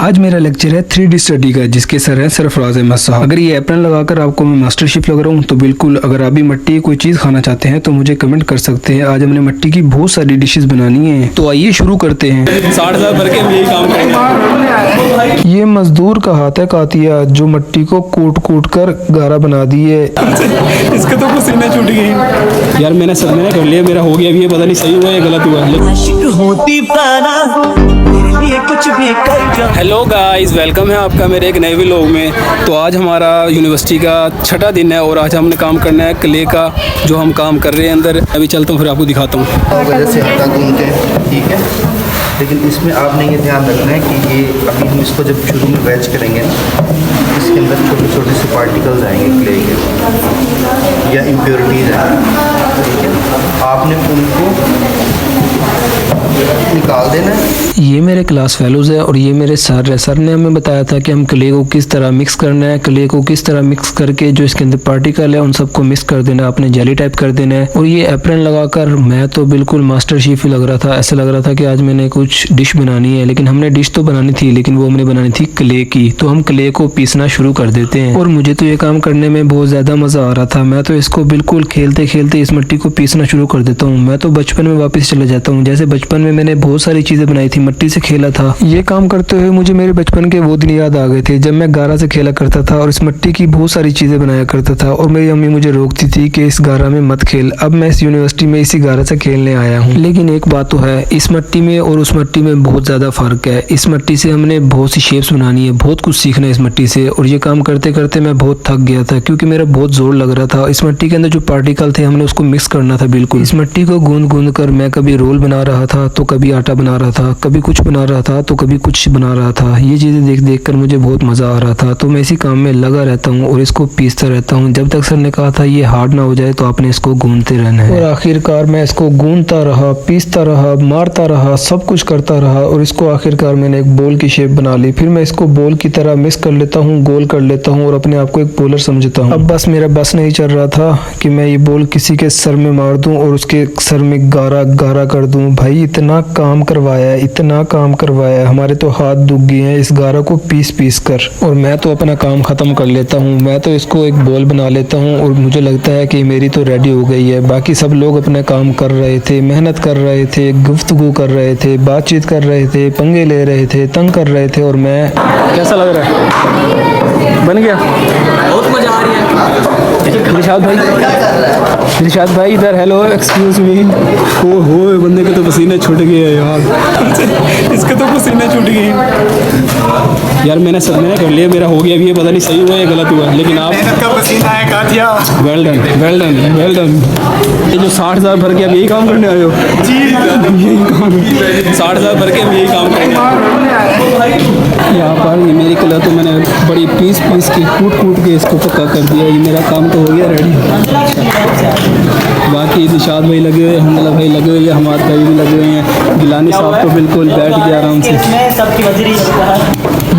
आज मेरा लेक्चर है 3D स्टडी का, जिसके सर है सरफराज अहमद साहब। अगर ये एप्रन लगाकर आपको मैं मास्टर शेफ लग रहा हूँ तो बिल्कुल, अगर आप भी मट्टी की कोई चीज खाना चाहते हैं तो मुझे कमेंट कर सकते हैं। आज हमने मट्टी की बहुत सारी डिशेस बनानी है, तो आइए शुरू करते हैं। 60,000 भर के यही काम करेंगे। ये मजदूर का हाथ है कातिया, जो मट्टी को कूट कूट कर गारा बना दिए। इसके तो पसीने छूट गई यार। मैंने कर लिया, मेरा हो गया। अभी ये पता नहीं सही हुआ या गलत हुआ। हेलो गाइस, वेलकम है आपका मेरे एक नए व्लॉग में। तो आज हमारा यूनिवर्सिटी का छठा दिन है और आज हमने काम करना है क्ले का, जो हम काम कर रहे हैं अंदर। अभी चलता हूँ, फिर आपको दिखाता हूँ। वजह से हल्का घूमते हैं, ठीक है। लेकिन इसमें आपने ये ध्यान रखना है कि ये अभी हम इसको जब शुरू में बैच करेंगे ना, इसके अंदर छोटे छोटे से पार्टिकल्स आएंगे क्ले के या इम्प्योरिटीज़ आएंगे, ठीक है। आपने उनको निकाल देना है। ये मेरे क्लास फेलोज है और ये मेरे सर है। सर ने हमें बताया था कि हम क्ले को किस तरह मिक्स करना है, क्ले को किस तरह मिक्स करके जो इसके अंदर पार्टिकल है उन सबको मिक्स कर देना है, अपने जेली टाइप कर देना है। और ये एप्रन लगाकर मैं तो बिल्कुल मास्टर शेफ ही लग रहा था। ऐसा लग रहा था कि आज मैंने कुछ डिश बनानी है, लेकिन हमने डिश तो बनानी थी, लेकिन वो हमने बनानी थी क्ले की। तो हम क्ले को पीसना शुरू कर देते हैं और मुझे तो ये काम करने में बहुत ज्यादा मजा आ रहा था। मैं तो इसको बिल्कुल खेलते खेलते इस मिट्टी को पीसना शुरू कर देता हूँ। मैं तो बचपन में वापस चला जाता हूँ। जैसे बचपन में मैंने बहुत सारी चीजें बनाई थी, मट्टी से खेला था। ये काम करते हुए मुझे मेरे बचपन के वो दिन याद आ गए थे जब मैं गारा से खेला करता था और इस मिट्टी की बहुत सारी चीजें बनाया करता था। और मेरी अम्मी मुझे रोकती थी कि इस गारा में मत खेल। अब मैं इस यूनिवर्सिटी में इसी गारा से खेलने आया हूँ। लेकिन एक बात तो है, इस मिट्टी में और उस मिट्टी में बहुत ज्यादा फर्क है। इस मिट्टी से हमने बहुत सी शेप्स बनानी है, बहुत कुछ सीखना है इस मिट्टी से। और ये काम करते करते मैं बहुत थक गया था, क्योंकि मेरा बहुत जोर लग रहा था। इस मिट्टी के अंदर जो पार्टिकल थे हमने उसको मिक्स करना था बिल्कुल। इस मिट्टी को गूंद गूंद कर मैं कभी रोल बना रहा था, तो कभी आटा बना रहा था, कभी कुछ बना रहा था, तो कभी कुछ बना रहा था। ये चीजें देख देख कर मुझे बहुत मजा आ रहा था। तो मैं इसी काम में लगा रहता हूँ और इसको पीसता रहता हूँ जब तक सर ने कहा था ये हार्ड ना हो जाए, तो आपने इसको गूंदते रहना है। और आखिरकार मैं इसको गूंदता रहा, पीसता रहा, मारता रहा, सब कुछ करता रहा और इसको आखिरकार मैंने एक बॉल की शेप बना ली। फिर मैं इसको बॉल की तरह मिक्स कर लेता हूँ, गोल कर लेता हूँ और अपने आप को एक बॉलर समझता हूँ। अब बस मेरा बस नहीं चल रहा था कि मैं ये बॉल किसी के सर में मार दूं और उसके सर में गारा गारा कर दूं। भाई इतना काम करवाया है, इतना काम करवाया है, हमारे तो हाथ दुख गए हैं इस गारा को पीस पीस कर। और मैं तो अपना काम खत्म कर लेता हूँ। मैं तो इसको एक बॉल बना लेता हूँ और मुझे लगता है कि मेरी तो रेडी हो गई है। बाकी सब लोग अपना काम कर रहे थे, मेहनत कर रहे थे, गुफ्तगू कर रहे थे, बातचीत कर रहे थे, पंगे ले रहे थे, तंग कर रहे थे। और मैं, कैसा लग रहा है? बन गया? बहुत मजा आ रही है। दिलशाद भाई इधर। Hello, excuse me. हो बंदे के तो पसीने छूट गए यार। इसके तो पसीने छूट गए यार। मैंने कर लिया, मेरा हो गया। अभी ये पता नहीं सही हुआ या गलत हुआ, लेकिन आप well done, well done, well done. ये जो 60,000 भर के अब यही काम करने आए हो? जी, यही काम 60,000 भर के अब यही काम करने। यहाँ पर ये मेरी कला तो मैंने बड़ी पीस के कूट के इसको पक्का कर दिया। ये मेरा काम तो हो गया रेडी। बाकी निशाद भाई लगे हुए, हमला भाई लगे हुए, हमाद भाई भी लगे हुए हैं। गिलानी साहब तो बिल्कुल बैठ गया आराम से।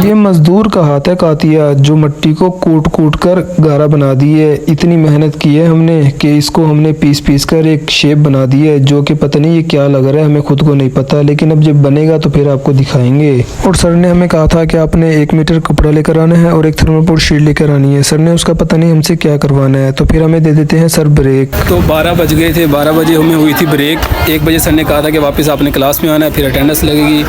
ये मजदूर का हाथ है कातिया, जो मट्टी को कूट कूट कर गारा बना दी है। इतनी मेहनत की है हमने कि इसको हमने पीस पीस कर एक शेप बना दी है, जो कि पता नहीं ये क्या लग रहा है, हमें खुद को नहीं पता। लेकिन अब जब बनेगा तो फिर आपको दिखाएंगे। और सर ने हमें कहा था कि आपने 1 मीटर कपड़ा लेकर आना है और एक थर्मोकोल शीट लेकर आनी है। सर ने उसका पता नहीं हमसे क्या करवाना है, तो फिर हमें दे देते हैं सर ब्रेक। तो 12 बज गए थे, 12 बजे हमें हुई थी ब्रेक। 1 बजे सर ने कहा था कि वापस आपने क्लास में आना है, फिर अटेंडेंस लगेगी।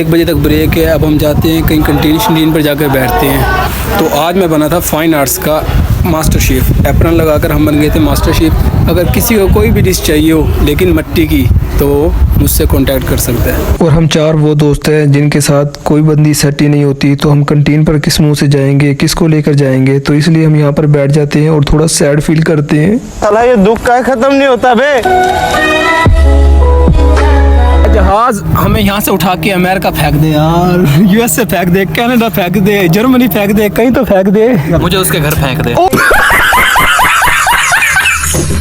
1 बजे तक ब्रेक है। अब हम जाते हैं कहीं कंटीन पर जाकर बैठते हैं। तो आज मैं बना था फाइन आर्ट्स का मास्टर शेफ। एप्रन लगाकर हम बन गए थे मास्टर शेफ। अगर किसी को कोई भी डिश चाहिए हो लेकिन मट्टी की, तो मुझसे कांटेक्ट कर सकते हैं। और हम 4 वो दोस्त हैं जिनके साथ कोई बंदी सेट ही नहीं होती, तो हम कंटीन पर किस मुंह से जाएंगे, किसको लेकर जाएंगे। तो इसलिए हम यहाँ पर बैठ जाते हैं और थोड़ा सैड फील करते हैं। साला ये दुख का खत्म नहीं होता बे। जहाज हमें यहाँ से उठा के अमेरिका फेंक दे यार, यूएस से फेंक दे, कनाडा फेंक दे, जर्मनी फेंक दे, कहीं तो फेंक दे। मुझे उसके घर फेंक दे।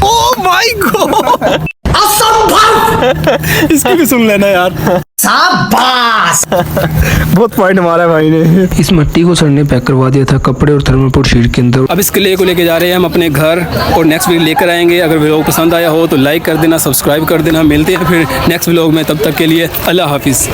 ओह माय गॉड, असंभव। इसकी भी सुन लेना यार। शाबाश। बहुत पॉइंट मारा भाई ने। इस मिट्टी को सर ने पैक करवा दिया था कपड़े और थर्मोकोल शीट के अंदर। अब इस क्ले को लेके जा रहे हैं हम अपने घर और नेक्स्ट वीक लेकर आएंगे। अगर व्लॉग पसंद आया हो तो लाइक कर देना, सब्सक्राइब कर देना। मिलते हैं फिर नेक्स्ट व्लॉग में, तब तक के लिए अल्लाह हाफिज़।